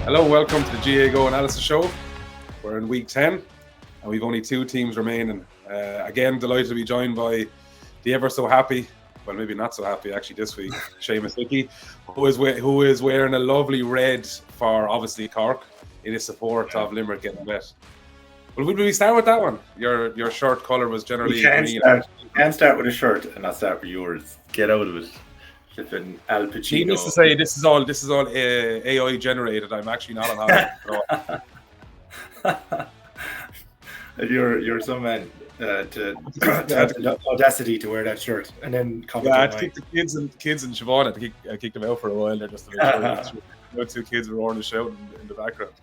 Hello, welcome to the Gaago analysis show. We're in week 10 and we've only 2 teams remaining. Again, delighted to be joined by the ever so happy, well maybe not so happy actually this week, Séamus, who is wearing a lovely red for obviously Cork in his support of Limerick getting wet. Well, would we start with that one? Your shirt colour was generally green. You can't start with a shirt and not start with yours. Get out of it. Flipping Al Pacino. Needless to say, this is all AI generated. I'm actually not on holiday. You're some man to have the audacity to wear that shirt and then comment. Yeah, I think the kids and Siobhan, I kicked them out for a while there just to make sure no 2 kids were on the shout in the background.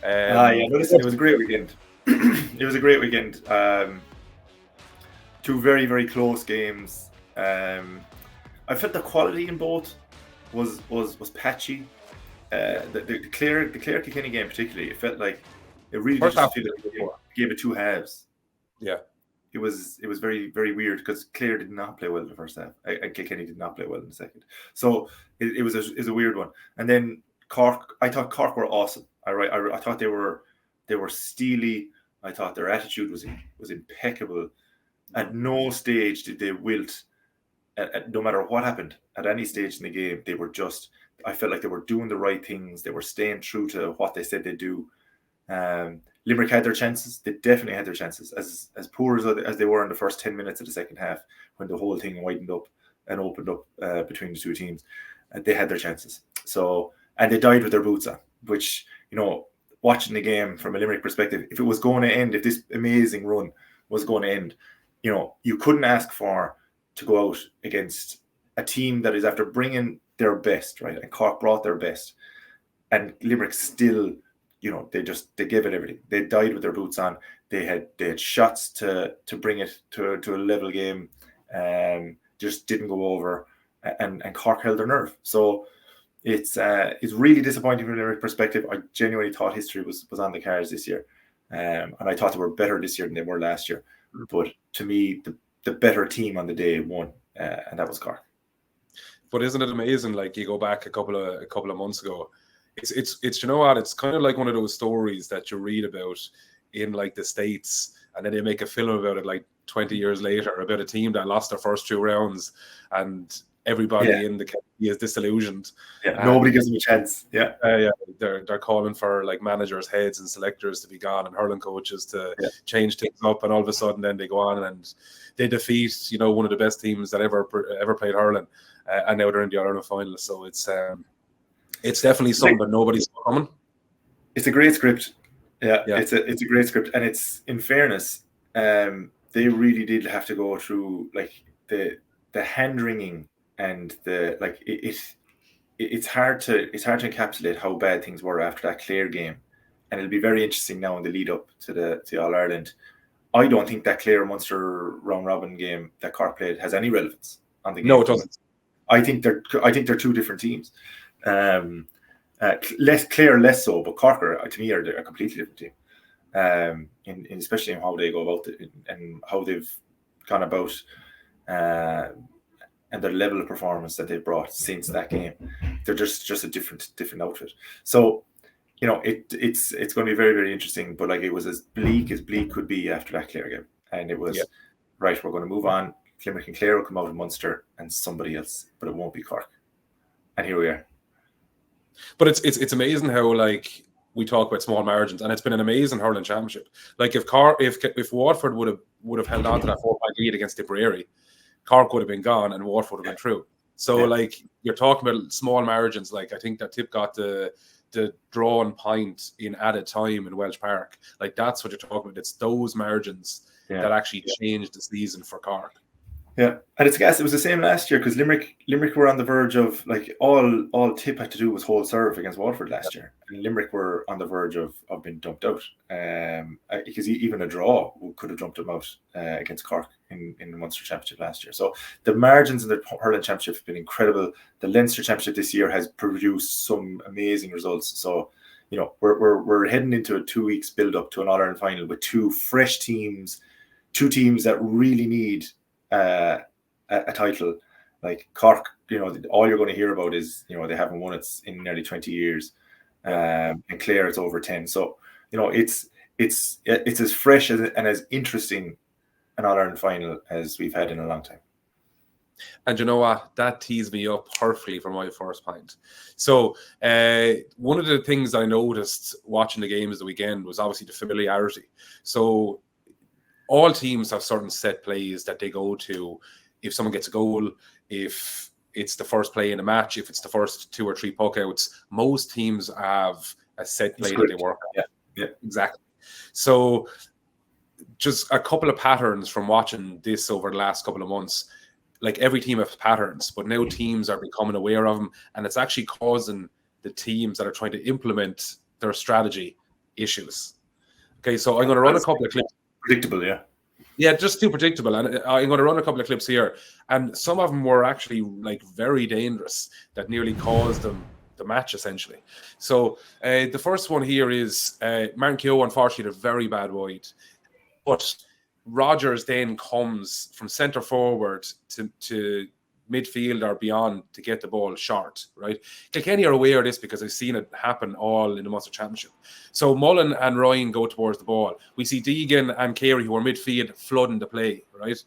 Listen, it was a great weekend. It was a great weekend. 2 very, very close games. I felt the quality in both was patchy. The Clare Kilkenny game particularly, it felt like it really just felt like it gave it 2 halves. Yeah, it was very, very weird because Clare did not play well in the first half and Kilkenny did not play well in the second. So it was a weird one. And then Cork, I thought Cork were awesome. I thought they were steely. I thought their attitude was impeccable. At no stage did they wilt. No matter what happened at any stage in the game, they were just. I felt like they were doing the right things. They were staying true to what they said they'd do. Limerick had their chances. They definitely had their chances. As poor as they were in the first 10 minutes of the second half, when the whole thing widened up and opened up between the 2 teams, they had their chances. So, and they died with their boots on. Which, watching the game from a Limerick perspective, if it was going to end, if this amazing run was going to end, you couldn't ask for to go out against a team that is after bringing their best, right? And Cork brought their best, and Limerick still, they gave it everything. They died with their boots on. They had shots to bring it to a level game, just didn't go over, and Cork held their nerve. So it's really disappointing from a Limerick perspective. I genuinely thought history was on the cards this year, and I thought they were better this year than they were last year. But to me, the better team on the day won, and that was Cork. But isn't it amazing? Like, you go back a couple of months ago, it's you know what? It's kind of like one of those stories that you read about in like the States, and then they make a film about it like 20 years later about a team that lost their first 2 rounds, and everybody in the county is disillusioned. Yeah, nobody gives them a chance. Yeah, they're calling for like managers' heads and selectors to be gone and hurling coaches to change things up, and all of a sudden then they go on and they defeat one of the best teams that ever played hurling, and now they're in the All-Ireland Finals. So it's definitely something that nobody's coming. It's a great script. Yeah. It's a great script, and it's, in fairness, they really did have to go through like the hand wringing. And it's hard to encapsulate how bad things were after that Clare game, and it'll be very interesting now in the lead up to the All Ireland. I don't think that Clare Munster round robin game that Cork played has any relevance on the game. No, it doesn't. I think they're 2 different teams. Clare less so, but Cork to me are a completely different team. Especially in how they go about it and how they've gone about. And their level of performance that they've brought since that game, they're just a different outfit. So, it's going to be very, very interesting. But like, it was as bleak could be after that Clare game, and it was right. We're going to move on. Limerick and Clare will come out of Munster and somebody else, but it won't be Cork. And here we are. But it's amazing how, like, we talk about small margins, and it's been an amazing hurling championship. Like, if Waterford would have held on to that 4-point lead against Tipperary, Cork would have been gone and Waterford would have been through. So, like, you're talking about small margins. Like, I think that Tip got the drawn point in added time in Welsh Park. Like, that's what you're talking about. It's those margins that actually changed the season for Cork. Yeah, and it's gas. It was the same last year because Limerick were on the verge of, like, all Tip had to do was hold serve against Waterford last year, and Limerick were on the verge of being dumped out. Because even a draw could have dumped them out against Cork in the Munster Championship last year. So the margins in the hurling championship have been incredible. The Leinster Championship this year has produced some amazing results. So, we're heading into a 2 weeks build up to an All-Ireland final with 2 fresh teams, 2 teams that really need a title. Like Cork, all you're going to hear about is they haven't won it in nearly 20 years. and Clare it's over 10. So it's as fresh and as interesting an All-Ireland final as we've had in a long time. And you know what? That tees me up perfectly for my first point. So one of the things I noticed watching the games the weekend was obviously the familiarity. So all teams have certain set plays that they go to if someone gets a goal, if it's the first play in a match, if it's the first 2 or 3 puck outs. Most teams have a set play that they work on. Yeah, exactly. So just a couple of patterns from watching this over the last couple of months. Like every team has patterns, but now teams are becoming aware of them, and it's actually causing the teams that are trying to implement their strategy issues. Okay, so I'm going to run a couple of clips. Predictable, yeah. Yeah, just too predictable. And I'm going to run a couple of clips here. And some of them were actually like very dangerous that nearly caused them the match, essentially. So the first one here is Martin Keogh, unfortunately, had a very bad wide. But Rogers then comes from centre forward to midfield or beyond to get the ball short, right? Kilkenny are aware of this because I've seen it happen all in the Munster Championship. So Mullen and Ryan go towards the ball. We see Deegan and Carey, who are midfield, flooding the play, right?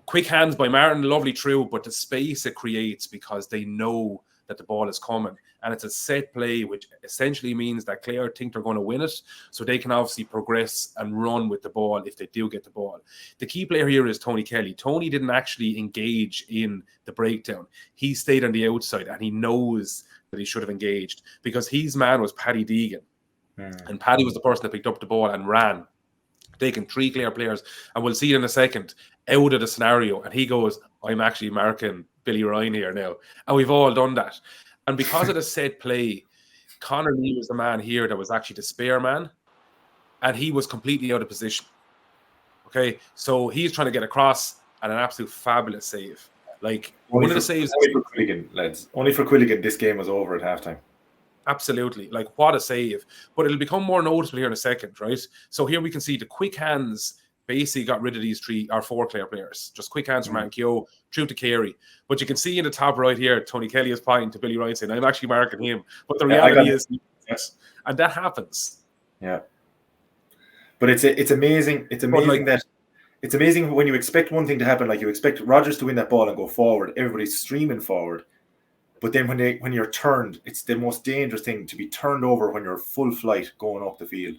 Quick hands by Martin, lovely through, but the space it creates because they know that the ball is coming. And it's a set play, which essentially means that Clare think they're going to win it, so they can obviously progress and run with the ball if they do get the ball. The key player here is Tony Kelly. Tony didn't actually engage in the breakdown. He stayed on the outside, and he knows that he should have engaged because his man was Paddy Deegan. And Paddy was the person that picked up the ball and ran, taking 3 Clare players, and we'll see it in a second, out of the scenario. And he goes, I'm actually marking Billy Ryan here now. And we've all done that. And because of the set play, Conor Lee was the man here that was actually the spare man, and he was completely out of position. Okay, so he's trying to get across, and an absolute fabulous save. Like only one of the saves. Only for Quilligan, lads. Only for Quilligan, this game was over at halftime. Absolutely, like what a save! But it'll become more noticeable here in a second, right? So here we can see the quick hands basically got rid of these 3 or 4 Clare players. Just quick hands from Martin Keogh through to Carey. But you can see in the top right here, Tony Kelly is pointing to Billy Ryan saying, I'm actually marking him. But the reality is, yes, and that happens. Yeah. But it's amazing. It's amazing that it's amazing when you expect one thing to happen, like you expect Rogers to win that ball and go forward. Everybody's streaming forward. But then when you're turned, it's the most dangerous thing to be turned over when you're full flight going up the field.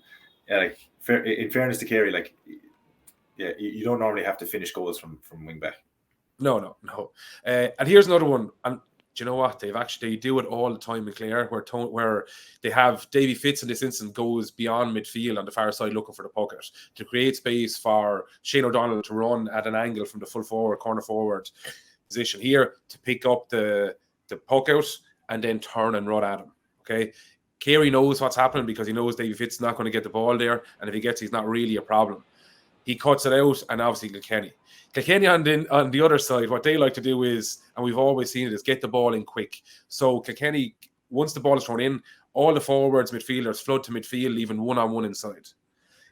In fairness to Carey, yeah, you don't normally have to finish goals from wing back. No. And here's another one. And do you know what? They do it all the time in Clare, where they have Davy Fitz in this instance goes beyond midfield on the far side looking for the pocket to create space for Shane O'Donnell to run at an angle from the full forward, corner forward position here to pick up the puck out and then turn and run at him. Okay. Carey knows what's happening because he knows Davy Fitz is not going to get the ball there. And if he gets, he's not really a problem. He cuts it out, and obviously Kilkenny on the other side, what they like to do is, and we've always seen it, is get the ball in quick. So Kilkenny, once the ball is thrown in, all the forwards, midfielders flood to midfield, leaving one-on-one inside.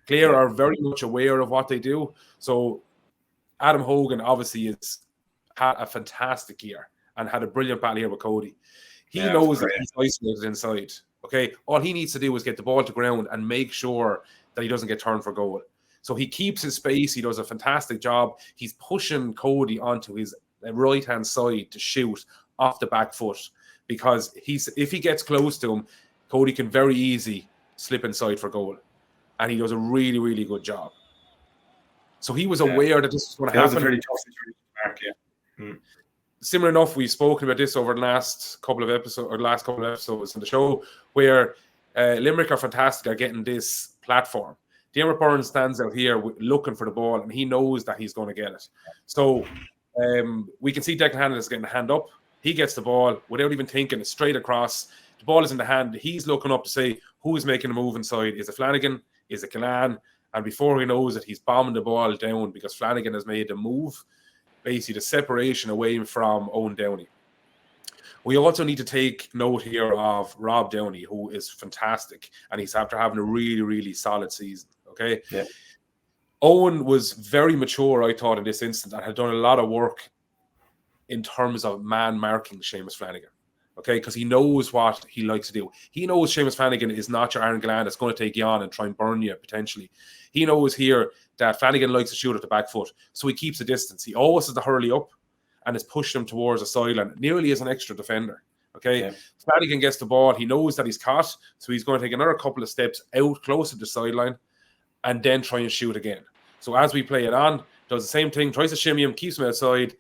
Clare are very much aware of what they do. So Adam Hogan obviously had a fantastic year and had a brilliant battle here with Cody. He knows that he's isolated inside. Okay, all he needs to do is get the ball to ground and make sure that he doesn't get turned for goal. So he keeps his space. He does a fantastic job. He's pushing Cody onto his right-hand side to shoot off the back foot because if he gets close to him, Cody can very easily slip inside for goal. And he does a really, really good job. So he was aware that this was going to happen. That was a very tough situation to mark, yeah. Similar enough, we've spoken about this over the last couple of episodes in the show where Limerick are fantastic at getting this platform. Diarmaid Byrne stands out here looking for the ball, and he knows that he's going to get it. So we can see Declan Hannon is getting the hand up. He gets the ball without even thinking. It's straight across. The ball is in the hand. He's looking up to say, who is making a move inside? Is it Flanagan? Is it Killan? And before he knows it, he's bombing the ball down because Flanagan has made a move, basically the separation away from Owen Downey. We also need to take note here of Rob Downey, who is fantastic, and he's after having a really, really solid season. Okay. Yeah. Owen was very mature, I thought, in this instance, and had done a lot of work in terms of man marking Séamus Flanagan. okay, because he knows what he likes to do. He knows Séamus Flanagan is not your Aaron Glenn that's going to take you on and try and burn you, potentially. He knows here that Flanagan likes to shoot at the back foot, so he keeps a distance. He always has to hurley up and is pushing him towards the sideline, nearly as an extra defender, okay? Yeah. Flanagan gets the ball. He knows that he's caught, so he's going to take another couple of steps out close to the sideline and then try and shoot again. So as we play it on, does the same thing, tries to shimmy him, keeps him outside,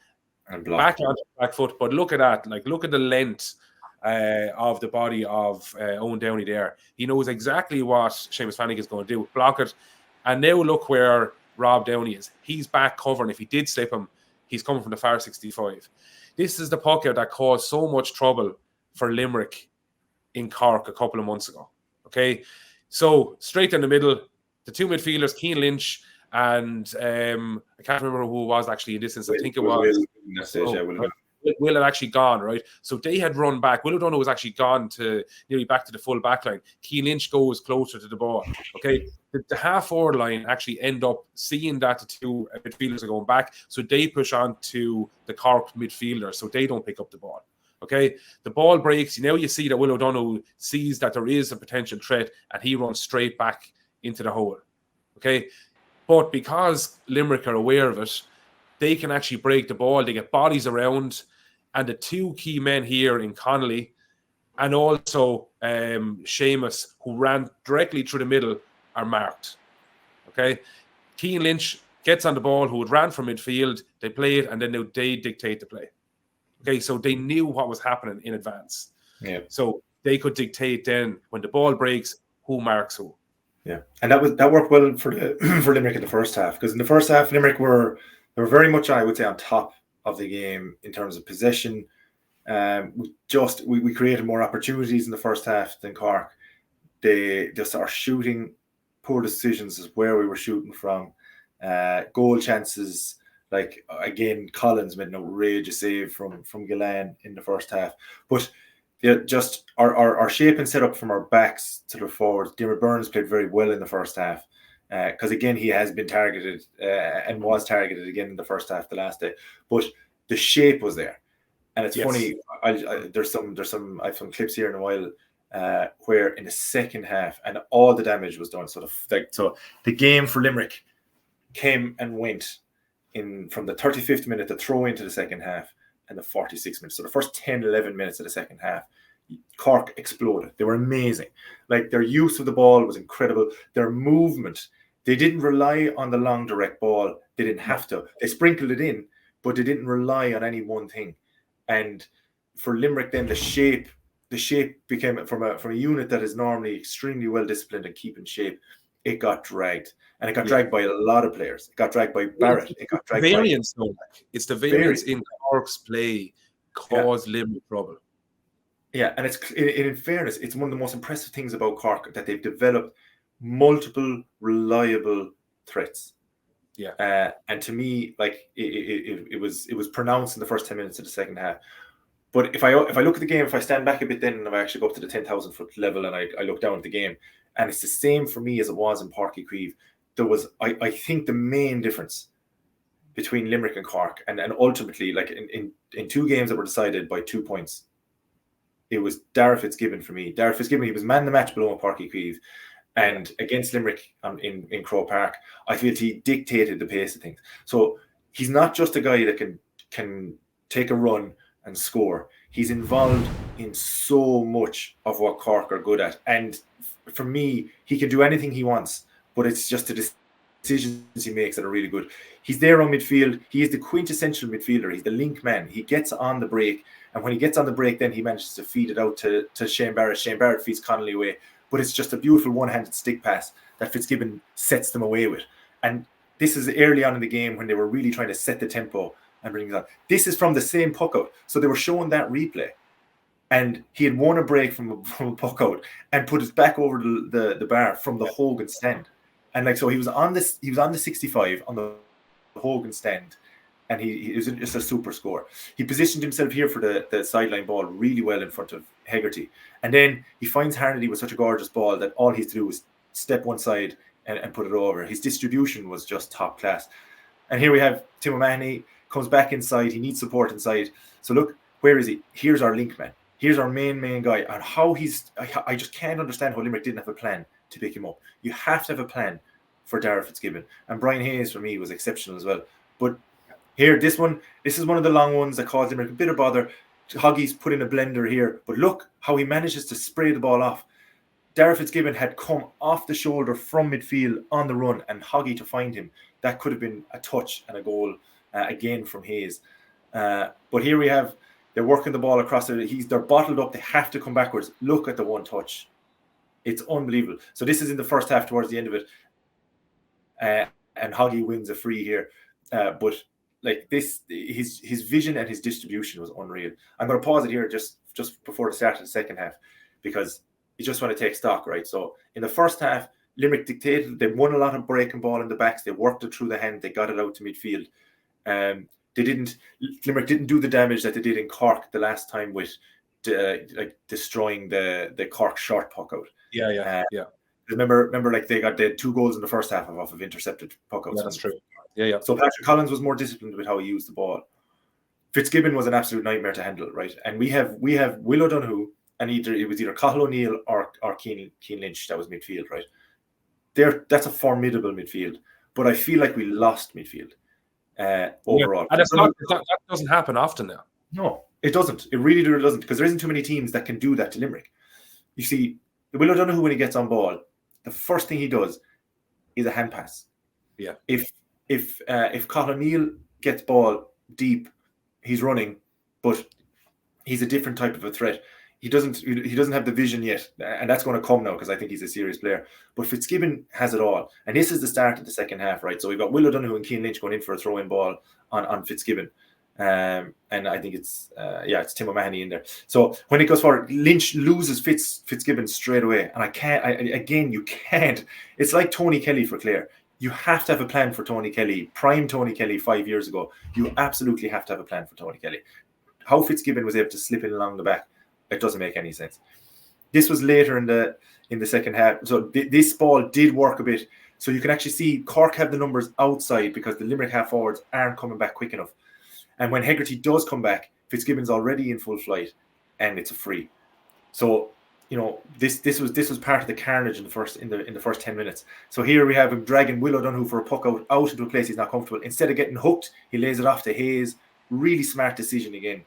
and back onto the back foot. But look at that. Like, look at the length of the body of Owen Downey there. He knows exactly what Séamus Flanagan is going to do, block it. And now look where Rob Downey is. He's back covering. If he did slip him, he's coming from the far 65. This is the puck out that caused so much trouble for Limerick in Cork a couple of months ago. Okay, so straight in the middle, the two midfielders, Cian Lynch and I can't remember who it was actually in this instance. I think it was Will had actually gone, right? So they had run back. Will O'Donoghue was actually gone to nearly back to the full back line. Cian Lynch goes closer to the ball. Okay, the half forward line actually end up seeing that the two midfielders are going back, so they push on to the Cork midfielder, so they don't pick up the ball. Okay, the ball breaks. Now you see that Will O'Donoghue sees that there is a potential threat, and he runs straight back into the hole. Okay, but because Limerick are aware of it, they can actually break the ball. They get bodies around, and the two key men here in Connolly and also Séamus, who ran directly through the middle, are marked. Okay, Cian Lynch gets on the ball, who had ran from midfield. They play it, and then they dictate the play. Okay, so they knew what was happening in advance. Yeah. So they could dictate then when the ball breaks who marks who. Yeah, and that worked well for Limerick in the first half, because in the first half Limerick were very much, I would say, on top of the game in terms of possession. We created more opportunities in the first half than Cork. They just are shooting, poor decisions is where we were shooting from. Goal chances, like again, Collins made an outrageous save from Gillan in the first half. But just our shape and setup from our backs to the forwards. Diarmaid Byrnes played very well in the first half. Because again, he has been targeted and was targeted again in the first half the last day, but the shape was there, and it's funny. There's some I have some clips here in a while where in the second half and all the damage was done. So the game for Limerick came and went from the 35th minute, the throw into the second half, and the 46 minutes. So the first 10-11 minutes of the second half, Cork exploded. They were amazing. Like, their use of the ball was incredible. Their movement, they didn't rely on the long direct ball. They didn't have to. They sprinkled it in, but they didn't rely on any one thing. And for Limerick, then the shape became from a unit that is normally extremely well disciplined and keep in shape. It got dragged, and it got dragged by a lot of players. It got dragged by Barrett. It got dragged variance. It's the variance in Cork's play caused Limerick trouble. Yeah, and it's in fairness, it's one of the most impressive things about Cork that they've developed multiple reliable threats. Yeah, and to me, like it was pronounced in the first 10 minutes of the second half. But if I look at the game, if I stand back a bit, then and if I actually go up to the 10,000 foot level and I look down at the game, and it's the same for me as it was in Páirc Uí Chaoimh. There was, I think, the main difference between Limerick and Cork, and ultimately, like in two games that were decided by 2 points, it was Darragh Fitzgibbon for me. Darragh Fitzgibbon, he was man the match below Páirc Uí Chaoimh, and against Limerick in Croke Park, I feel he dictated the pace of things. So he's not just a guy that can take a run and score. He's involved in so much of what Cork are good at, and for me, he can do anything he wants, but it's just the decisions he makes that are really good. He's there on midfield. He is the quintessential midfielder. He's the link man. He gets on the break, and when he gets on the break, then he manages to feed it out to Shane Barrett. Shane Barrett feeds Connolly away, but it's just a beautiful one-handed stick pass that Fitzgibbon sets them away with. And this is early on in the game when they were really trying to set the tempo and bring it on. This is from the same puck out, so they were showing that replay. And he had won a break from a puck out and put his back over the bar from the Hogan stand. And like, so he was on the 65 on the Hogan stand, and he was just a super score. He positioned himself here for the sideline ball really well in front of Hegarty. And then he finds Harnedy with such a gorgeous ball that all he has to do is step one side and put it over. His distribution was just top class. And here we have Tim O'Mahony comes back inside. He needs support inside. So look, where is he? Here's our link man. Here's our main guy, and how I just can't understand how Limerick didn't have a plan to pick him up. You have to have a plan for Darragh Fitzgibbon, and Brian Hayes for me was exceptional as well. But here, this is one of the long ones that caused Limerick a bit of bother. Hoggy's put in a blender here, but look how he manages to spray the ball off. Darragh Fitzgibbon had come off the shoulder from midfield on the run, and Hoggy to find him. That could have been a touch and a goal again from Hayes. But here we have, they're working the ball across there. They're bottled up. They have to come backwards. Look at the one touch. It's unbelievable. So this is in the first half towards the end of it. And Hoggy wins a free here. But like this, his vision and his distribution was unreal. I'm going to pause it here just before the start of the second half, because you just want to take stock, right? So in the first half, Limerick dictated. They won a lot of breaking ball in the backs. They worked it through the hand. They got it out to midfield. Limerick didn't do the damage that they did in Cork the last time with like destroying the Cork short puck out. Yeah. Remember, like they got the 2 goals in the first half off of intercepted puck outs. Yeah, that's true. Yeah. So Patrick Collins was more disciplined with how he used the ball. Fitzgibbon was an absolute nightmare to handle, right? And we have Will O'Donoghue, and it was either Cathal O'Neill or Cian Lynch that was midfield, right? That's a formidable midfield, but I feel like we lost midfield overall. Yeah. And that doesn't happen often now. No, it doesn't. It really doesn't, because there isn't too many teams that can do that to Limerick. You see, Will O'Donoghue, when he gets on ball, the first thing he does is a hand pass. Yeah. If Cathal O'Neill gets ball deep, he's running, but he's a different type of a threat. He doesn't have the vision yet, and that's going to come now because I think he's a serious player. But Fitzgibbon has it all, and this is the start of the second half, right? So we've got Will O'Donoghue and Cian Lynch going in for a throw-in ball on Fitzgibbon, and I think it's Tim O'Mahony in there. So when it goes forward, Lynch loses Fitzgibbon straight away, and you can't. It's like Tony Kelly for Clare. You have to have a plan for Tony Kelly. Prime Tony Kelly 5 years ago. You absolutely have to have a plan for Tony Kelly. How Fitzgibbon was able to slip in along the back, it doesn't make any sense. This was later in the second half. So this ball did work a bit. So you can actually see Cork have the numbers outside because the Limerick half forwards aren't coming back quick enough. And when Hegarty does come back, Fitzgibbon's already in full flight, and it's a free. So this was part of the carnage in the first 10 minutes. So here we have him dragging Will O'Donoghue for a puck out into a place he's not comfortable. Instead of getting hooked, he lays it off to Hayes. Really smart decision again.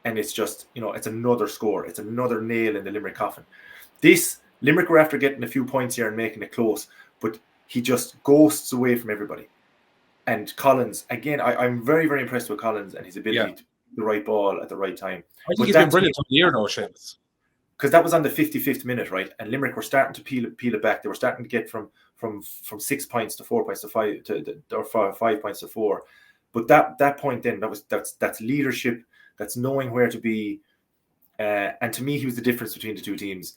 And it's just, it's another score. It's another nail in the Limerick coffin. Limerick were after getting a few points here and making it close, but he just ghosts away from everybody. And Collins, again, I'm very, very impressed with Collins and his ability to put the right ball at the right time. I think he's been brilliant all year now, Séamus. Because that was on the 55th minute, right? And Limerick were starting to peel it back. They were starting to get from 6 points to 4 points to 5 or 5 points to 4. But that point then, that's leadership. That's knowing where to be. And to me, he was the difference between the two teams.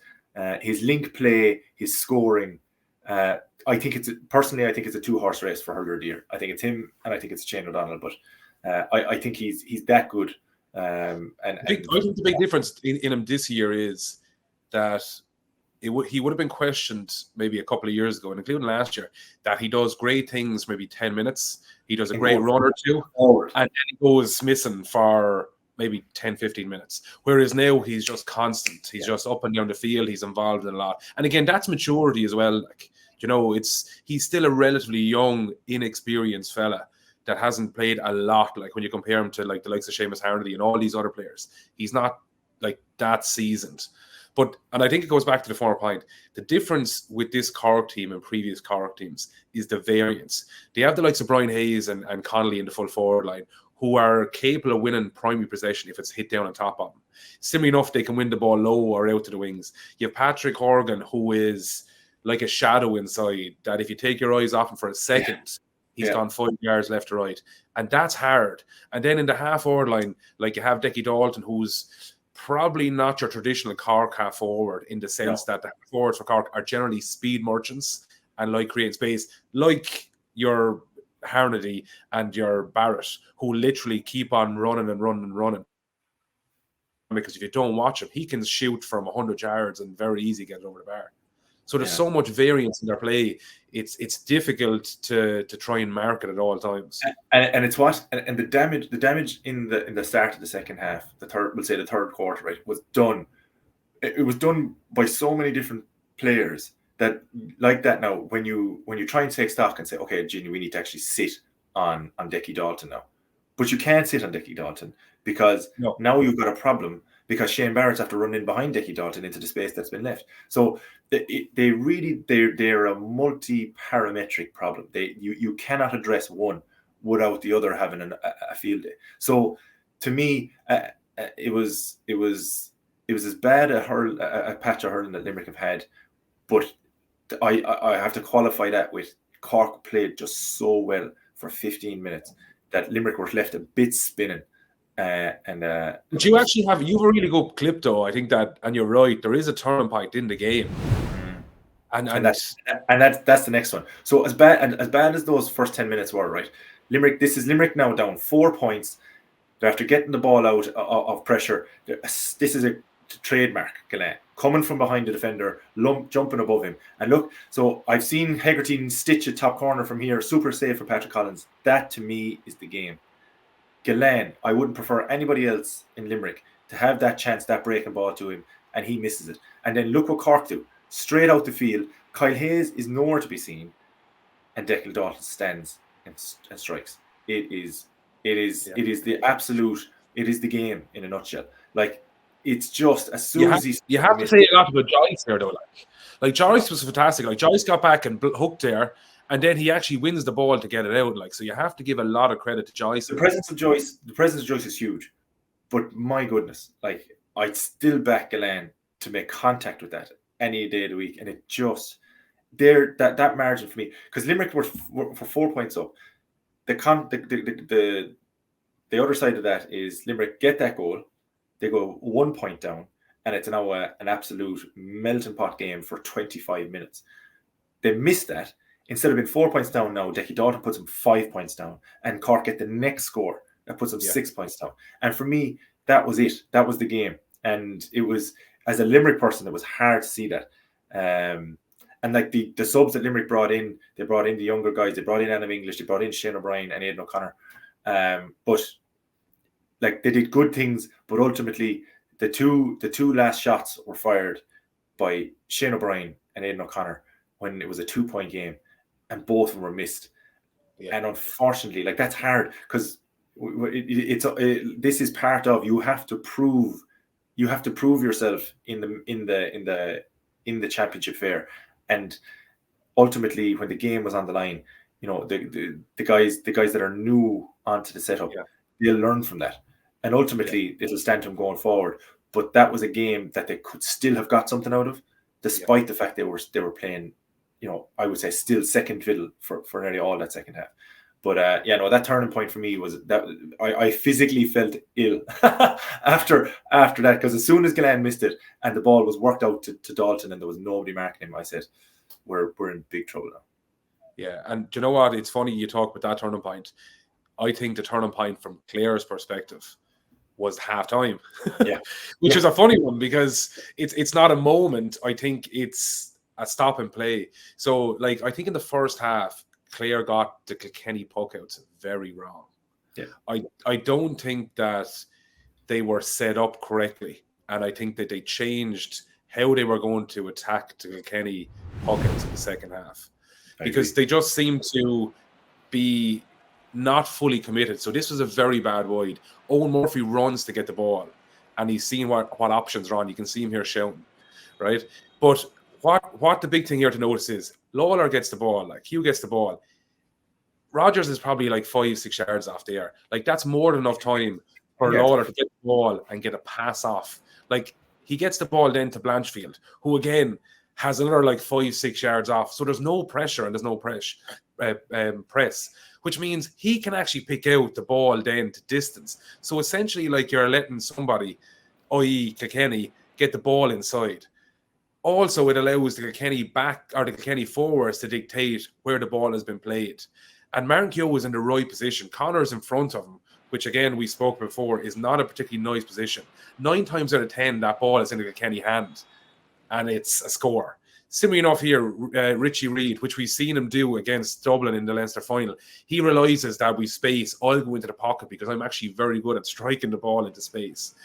His link play, his scoring. I think it's a 2-horse race for Hurler Deer. I think it's him, and I think it's Shane O'Donnell. But I think he's that good. I think the big difference in him this year is that he would have been questioned maybe a couple of years ago, and including last year, that he does great things maybe 10 minutes. He does a great run or two, and then he goes missing for maybe 10, 15 minutes. Whereas now he's just constant. He's just up and down the field. He's involved in a lot. And again, that's maturity as well. Like, he's still a relatively young, inexperienced fella that hasn't played a lot. Like when you compare him to like the likes of Séamus Harnedy and all these other players, he's not like that seasoned. And I think it goes back to the former point. The difference with this Cork team and previous Cork teams is the variance. They have the likes of Brian Hayes and Connolly in the full forward line, who are capable of winning primary possession if it's hit down on top of them. Similarly enough, they can win the ball low or out to the wings. You have Patrick Horgan, who is like a shadow inside, that if you take your eyes off him for a second, he's gone 5 yards left to right. And that's hard. And then in the half-forward line, like you have Decky Dalton, who's probably not your traditional Cork half-forward in the sense that the forwards for Cork are generally speed merchants and like creating space, like your Harnedy and your Barrett, who literally keep on running and running and running. Because if you don't watch him, he can shoot from 100 yards and very easy get it over the bar. So there's so much variance in their play. It's difficult to try and market at all times. And it's the damage in the start of the second half, the third quarter, right, was done. It was done by so many different players that like that. Now, when you try and take stock and say, okay, Ginny, we need to actually sit on Decky Dalton now, but you can't sit on Decky Dalton because now you've got a problem because Shane Barrett's have to run in behind Decky Dalton into the space that's been left. So they're a multi-parametric problem. You cannot address one without the other having a field day. So to me, it was as bad a patch of hurling that Limerick have had, but I have to qualify that with Cork played just so well for 15 minutes that Limerick were left a bit spinning. But you actually have a really good clip though. I think that, and you're right, there is a turning point in the game, and that's the next one. So as bad as those first 10 minutes were, right? This is Limerick now down 4 points. They're after getting the ball out of pressure. This is a trademark, Gillane, coming from behind the defender, jumping above him. And look, so I've seen Hegarty stitch a top corner from here, super safe for Patrick Collins. That to me is the game. Gillane, I wouldn't prefer anybody else in Limerick to have that chance, that breaking ball to him, and he misses it. And then look what Cork do. Straight out the field, Kyle Hayes is nowhere to be seen, and Declan Dalton stands and strikes. It is the absolute, it is the game in a nutshell. Like, it's just as soon as he's... You have to say a lot about Joyce there, though. Like Joyce was fantastic. Like, Joyce got back and hooked there, and then he actually wins the ball to get it out. Like, so you have to give a lot of credit to Joyce. The presence of Joyce is huge, but my goodness, like, I'd still back Gillane to make contact with that any day of the week, and it just that margin for me, because Limerick were for 4 points up. The other side of that is Limerick get that goal, they go 1 point down, and it's now an absolute melting pot game for 25 minutes. They missed that. Instead of being 4 points down now, Decky Dalton puts them 5 points down, and Cork get the next score that puts them 6 points down. And for me, that was it. That was the game. And it was, as a Limerick person, it was hard to see that. And like the subs that Limerick brought in, they brought in the younger guys. They brought in Adam English. They brought in Shane O'Brien and Aidan O'Connor. But like, they did good things. But ultimately, the two last shots were fired by Shane O'Brien and Aidan O'Connor when it was a 2 point game. And both of them were missed, and unfortunately, like, that's hard because this is part of, you have to prove yourself in the championship fair, and ultimately, when the game was on the line, you know, the guys that are new onto the setup, they'll learn from that, and ultimately it'll stand them going forward. But that was a game that they could still have got something out of, despite the fact they were playing, you know, I would say still second fiddle for nearly all that second half. But that turning point for me was that I physically felt ill after that, because as soon as Gillane missed it and the ball was worked out to Dalton and there was nobody marking him, I said, we're in big trouble now. Yeah, and do you know what? It's funny you talk about that turning point. I think the turning point from Clare's perspective was half time. Which is a funny one, because it's not a moment. I think it's a stop and play. So, like, I think in the first half, Clare got the Kilkenny puck outs very wrong. I don't think that they were set up correctly, and I think that they changed how they were going to attack the Kilkenny puck outs in the second half, because they just seemed to be not fully committed. So this was a very bad wide. Owen Murphy runs to get the ball, and he's seen what options are on. You can see him here shouting, right? But what the big thing here to notice is Lawler gets the ball, like Hugh gets the ball. Rogers is probably like 5-6 yards off there. Like, that's more than enough time for Lawler to get the ball and get a pass off. Like, he gets the ball then to Blanchfield, who again has another like 5-6 yards off. So there's no pressure and there's no press, which means he can actually pick out the ball then to distance. So essentially, like, you're letting somebody, i.e. Kilkenny, get the ball inside. Also, it allows the Kilkenny back, or the Kilkenny forwards, to dictate where the ball has been played. And Martin Keogh is in the right position. Connor's in front of him, which, again, we spoke before, is not a particularly nice position. 9 times out of 10, that ball is in the Kilkenny hand, and it's a score. Similar enough here, Richie Reid, which we've seen him do against Dublin in the Leinster final, he realises that we space, I'll go into the pocket because I'm actually very good at striking the ball into space.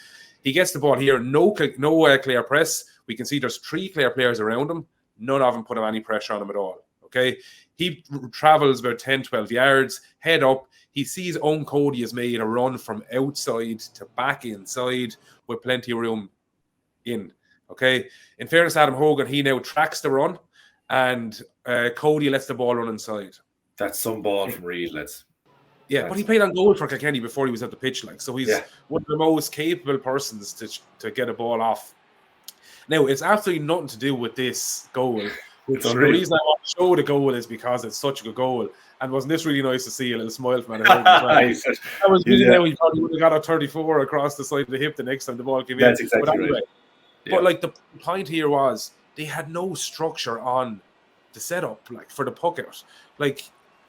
He gets the ball here, no Clare press. We can see there's 3 Clare players around him. None of them put any pressure on him at all. Okay, he travels about 10, 12 yards, head up. He sees Cody has made a run from outside to back inside with plenty of room in. Okay, in fairness to Adam Hogan, he now tracks the run, and Cody lets the ball run inside. That's some ball from Reid, but he played on goal for Kilkenny before he was at the pitch, so he's one of the most capable persons to get a ball off. Now, it's absolutely nothing to do with this goal. The reason I want to show the goal is because it's such a good goal. And wasn't this really nice to see a little smile from Adam Hogan? That was really now he probably would have got a 34 across the side of the hip the next time the ball came in. That's exactly right. But the point here was they had no structure on the setup, for the puck out.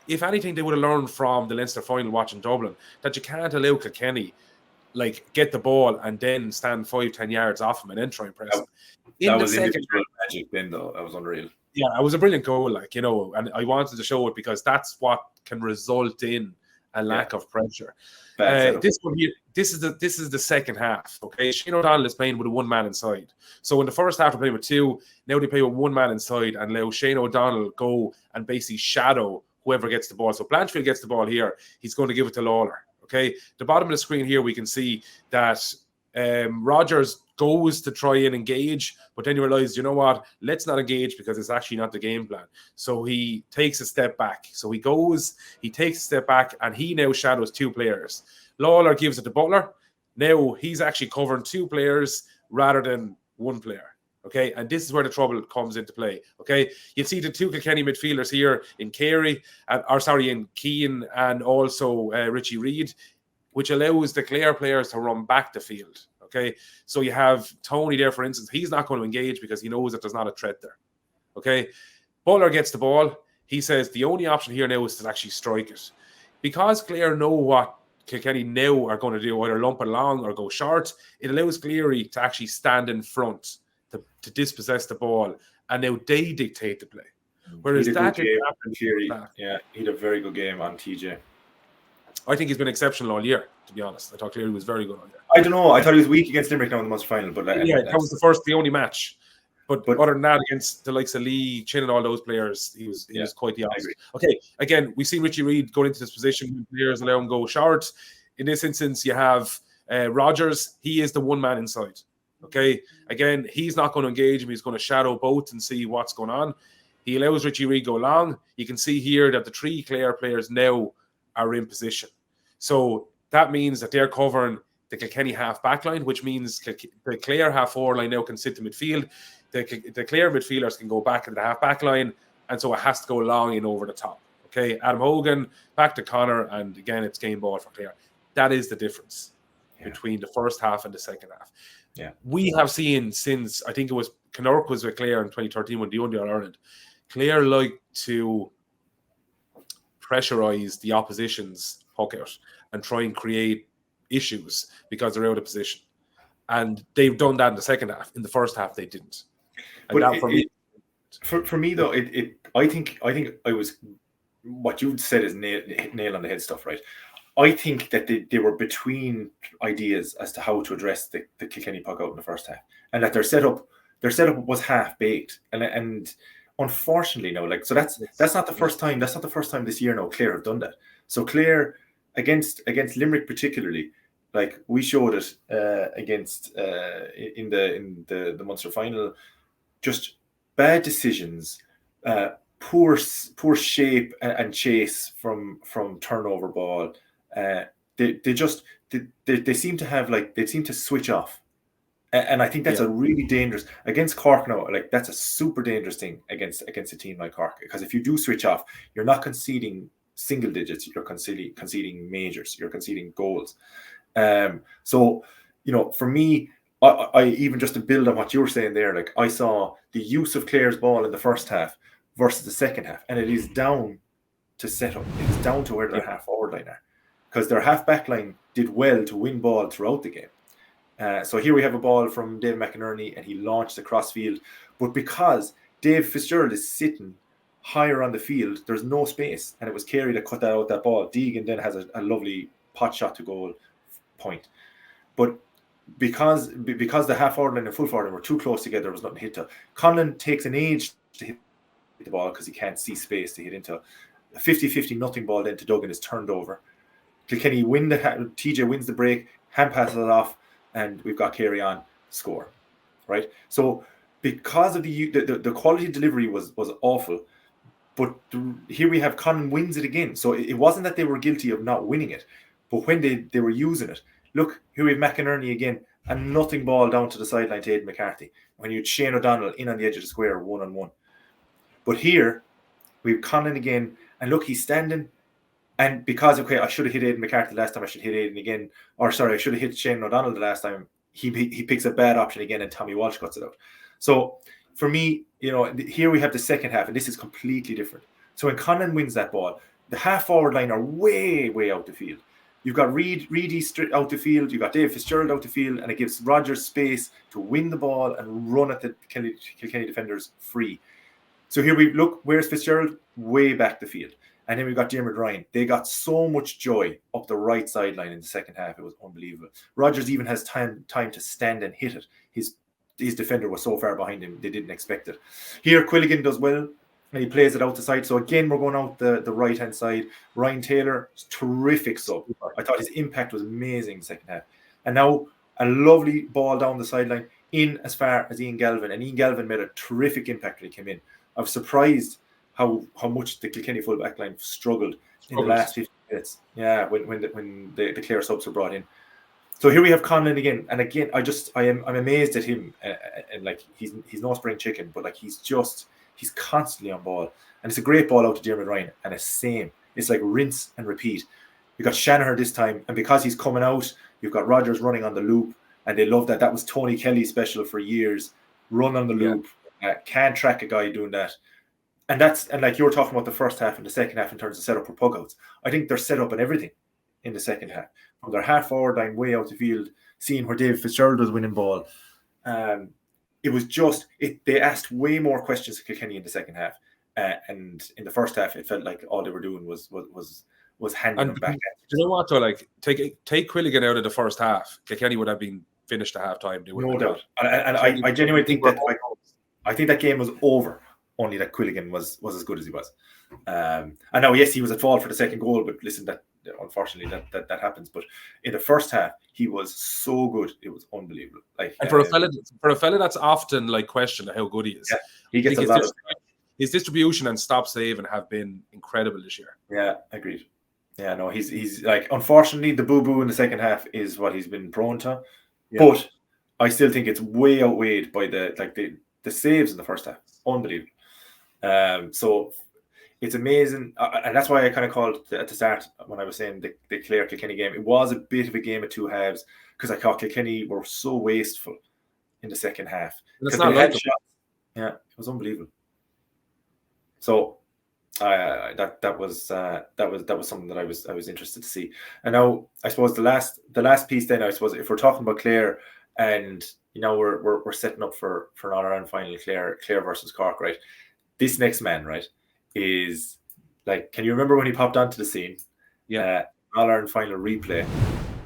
If anything, they would have learned from the Leinster final watching Dublin that you can't allow Kilkenny get the ball and then stand 5-10 yards off him and then try and press him. That was individual magic then, though. That was unreal. Yeah, it was a brilliant goal, and I wanted to show it because that's what can result in a lack of pressure. This one here, this is the second half. Okay, Shane O'Donnell is playing with a 1-man inside. So in the first half, they're playing with 2. Now they play with 1 man inside and allow Shane O'Donnell go and basically shadow whoever gets the ball. So Blanchfield gets the ball here. He's going to give it to Lawler. Okay, the bottom of the screen here, we can see that Rogers goes to try and engage, but then you realize, you know what, let's not engage because it's actually not the game plan. So he takes a step back. So he takes a step back, and he now shadows 2 players. Lawler gives it to Butler. Now he's actually covering 2 players rather than 1 player. Okay, and this is where the trouble comes into play. Okay, you see the 2 Kilkenny midfielders here in in Keane and also Richie Reid, which allows the Clare players to run back the field. Okay, so you have Tony there, for instance. He's not going to engage because he knows that there's not a threat there. Okay, Butler gets the ball. He says the only option here now is to actually strike it. Because Clare know what Kilkenny now are going to do, either lump it long or go short, it allows Cleary to actually stand in front to dispossess the ball, and now they dictate the play. Whereas that didn't happen. Yeah, he had a very good game on TJ. I think he's been exceptional all year, to be honest. I thought Cleary was very good all year. I don't know. I thought he was weak against Limerick now in the Munster final, but that was the only match. But other than that, against the likes of Lee, Chin, and all those players, he was quite the opposite. Okay, again, we see Richie Reid going into this position. Players allow him go short. In this instance, you have Rogers. He is the 1 man inside. Okay, again, he's not going to engage him. He's going to shadow both and see what's going on. He allows Richie Reid go long. You can see here that the 3 Clare players now are in position. So that means that they're covering the Kilkenny half back line, which means the Clare half forward line now can sit to midfield. The Clare midfielders can go back into the half back line, and so it has to go long in over the top. Okay, Adam Hogan, back to Connor, and again, it's game ball for Clare. That is the difference between the first half and the second half. Yeah, we have seen since, I think it was Cork was with Clare in 2013 when they won the All-Ireland. Clare like to pressurize the opposition's puck out and try and create issues because they're out of position. And they've done that in the second half. In the first half, they didn't. And but for me, though, I think I was what you said is nail on the head stuff, right? I think that they were between ideas as to how to address the Kilkenny puck out in the first half, and that their setup was half baked, and unfortunately, no, so that's not the first time. That's not the first time this year. No, Clare have done that. So Clare against Limerick particularly, we showed it against in the Munster final, just bad decisions, poor shape and chase from turnover ball. They seem to have they seem to switch off, and I think that's a really dangerous against Cork now. That's a super dangerous thing against a team like Cork, because if you do switch off, you're not conceding single digits, you're conceding majors, you're conceding goals. So for me, I even just to build on what you were saying there, I saw the use of Clare's ball in the first half versus the second half, and it is down to setup. It's down to where their half forward line are, because their half back line did well to win ball throughout the game. So here we have a ball from David McInerney, and he launched across field, but because Dave Fitzgerald is sitting higher on the field. There's no space, and it was Carey that cut that ball. Deegan then has a lovely pot shot to goal point, but because the half forward line and full forward line were too close together, there was nothing to hit to. Conlon takes an age to hit the ball because he can't see space to hit into. A 50-50 nothing ball then to Duggan is turned over. Kilkenny TJ wins the break, hand passes it off, and we've got Carey on score, right? So because of the quality of delivery was awful, but here we have Conlon wins it again. So it wasn't that they were guilty of not winning it, but when they were using it. Look, here we have McInerney again, a nothing ball down to the sideline to Aidan McCarthy. When you had Shane O'Donnell in on the edge of the square, 1-on-1. But here, we have Conlon again, and look, he's standing. And because, I should have hit Aidan McCarthy the last time, I should hit Aidan again. Or sorry, I should have hit Shane O'Donnell the last time. He picks a bad option again, and Tommy Walsh cuts it out. So for me, here we have the second half, and this is completely different. So when Conlon wins that ball, the half forward line are way, way out the field. You've got Reedy out the field, you've got Dave Fitzgerald out the field, and it gives Rogers space to win the ball and run at the Kilkenny defenders free. So here we look, where's Fitzgerald? Way back the field. And then we've got Diarmuid Ryan. They got so much joy up the right sideline in the second half. It was unbelievable. Rogers even has time to stand and hit it. His defender was so far behind him, they didn't expect it. Here, Quilligan does well, and he plays it out the side. So again, we're going out the right-hand side. Ryan Taylor, terrific sub. I thought his impact was amazing in the second half. And now a lovely ball down the sideline in as far as Ian Galvin. And Ian Galvin made a terrific impact when he came in. I was surprised how much the Kilkenny full back line struggled in the last 15 minutes. Yeah, when the Clare subs were brought in. So here we have Conlon again, and again, I'm amazed at him, and like he's no spring chicken, but like he's constantly on ball, and it's a great ball out to Diarmuid Ryan, and it's like rinse and repeat. You got Shanahan this time, and because he's coming out, you've got Rogers running on the loop, and they love that. That was Tony Kelly's special for years. Run on the loop, can't track a guy doing that. And like you were talking about the first half and the second half in terms of setup for pugouts. I think they're set up and everything in the second half. From their half forward line way out the field, seeing where David Fitzgerald was winning ball. It was they asked way more questions to Kilkenny in the second half. And in the first half, it felt like all they were doing was handing them back. Do you know what, though? Like, take Quilligan out of the first half, Kilkenny would have been finished at half time. No doubt. And I genuinely think that I think that game was over. Only that Quilligan was as good as he was. And now, yes, he was at fault for the second goal, but listen, that unfortunately that happens. But in the first half, he was so good; it was unbelievable. Like, and for a fella that's often like questioned how good he is, he gets a lot of his distribution and stop saving have been incredible this year. Yeah, agreed. Yeah, no, he's like, unfortunately, the boo in the second half is what he's been prone to. Yeah. But I still think it's way outweighed by the saves in the first half. Unbelievable. So it's amazing, and that's why I kind of called at the start when I was saying the Clare Kilkenny game. It was a bit of a game of two halves because I thought Kilkenny were so wasteful in the second half. It's not like shots. Yeah, it was unbelievable. So that was something that I was interested to see. And now I suppose the last piece then, I suppose, if we're talking about Clare and we're setting up for an All-Ireland final, Clare versus Cork, right? This next man, right, is like, can you remember when he popped onto the scene? Yeah. All-Ireland final replay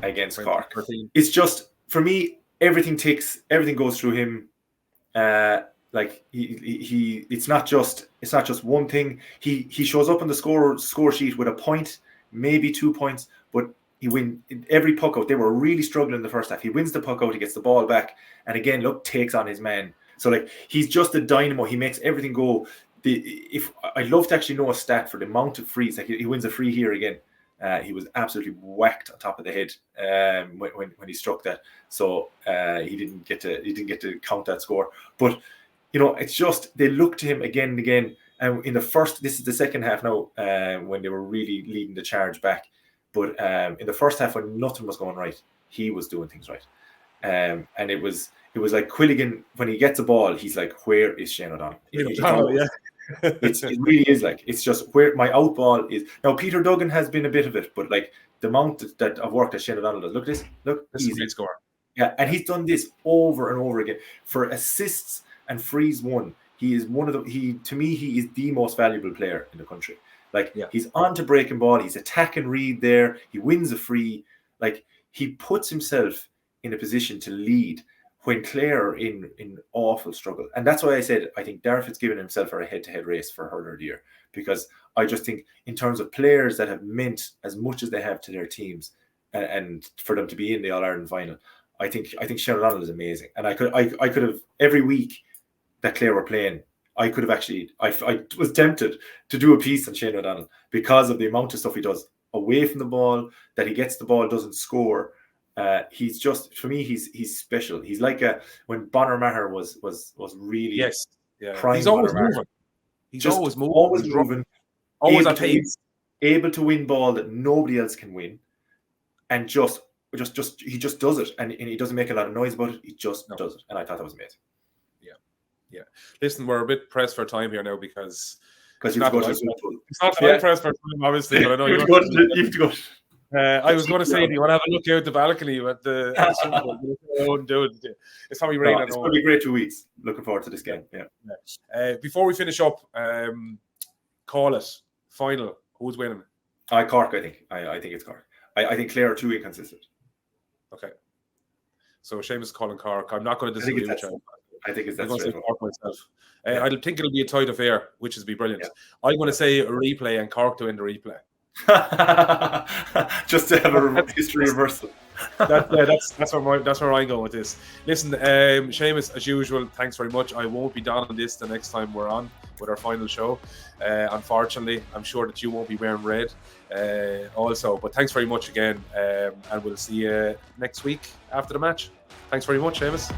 against Cork. It's just, for me, everything goes through him. Like he it's not just one thing. He shows up on the score sheet with a point, maybe 2 points, but he wins every puck out. They were really struggling in the first half. He wins the puck out, he gets the ball back, and again, look, takes on his man. So like, he's just a dynamo. He makes everything go. If I'd love to actually know a stat for the amount of frees. Like, he wins a free here again. He was absolutely whacked on top of the head when he struck that. So he didn't get to count that score. But it's just, they look to him again and again. And this is the second half now, when they were really leading the charge back. But in the first half, when nothing was going right, he was doing things right. And it was like Quilligan, when he gets a ball, he's like, where is Shane O'Donnell? It really is like, it's just where my out ball is. Now, Peter Duggan has been a bit of it, but like the amount that I've worked at Shane O'Donnell does. Look, this is a great score. Yeah, and he's done this over and over again. For assists and frees won, he is one of the to me he is the most valuable player in the country. Like he's on to breaking ball, he's attacking Reid there, he wins a free. Like he puts himself in a position to lead when Clare are in awful struggle. And that's why I said I think Darragh Fitzgibbon himself are a head-to-head race for Hurler of the Year, because I just think in terms of players that have meant as much as they have to their teams and for them to be in the All-Ireland final, I think Shane O'Donnell is amazing. And I could have every week that Clare were playing, I could have actually I was tempted to do a piece on Shane O'Donnell because of the amount of stuff he does away from the ball, that he gets the ball, doesn't score. He's just, for me, he's special. He's like when Bonner Maher was really prime. He's always Bonner moving. He's just always moving, always at pace, able to win ball that nobody else can win, and he just does it, and he doesn't make a lot of noise about it. He just does it, and I thought that was amazing. Yeah. Listen, we're a bit pressed for time here now because you have to go to it's not pressed for time, obviously, but I know you have to go. I was going to say, do you want to have a look out the balcony at the it's probably raining. It's going to be a great 2 weeks. Looking forward to this game. Yeah. Before we finish up, call it final. Who's winning? Cork. I think it's Cork. I think Clare are too inconsistent. Okay. So Séamus calling Cork. I'm not going to disagree with you. I think it's that Cork myself. I think it'll be a tight affair, which is be brilliant. Yeah. I'm going to say a replay and Cork to win the replay. Just to have a history reversal. That's where I go with this. Listen, Séamus, as usual, thanks very much. I won't be down on this the next time we're on with our final show. Unfortunately, I'm sure that you won't be wearing red also. But thanks very much again, and we'll see you next week after the match. Thanks very much, Séamus.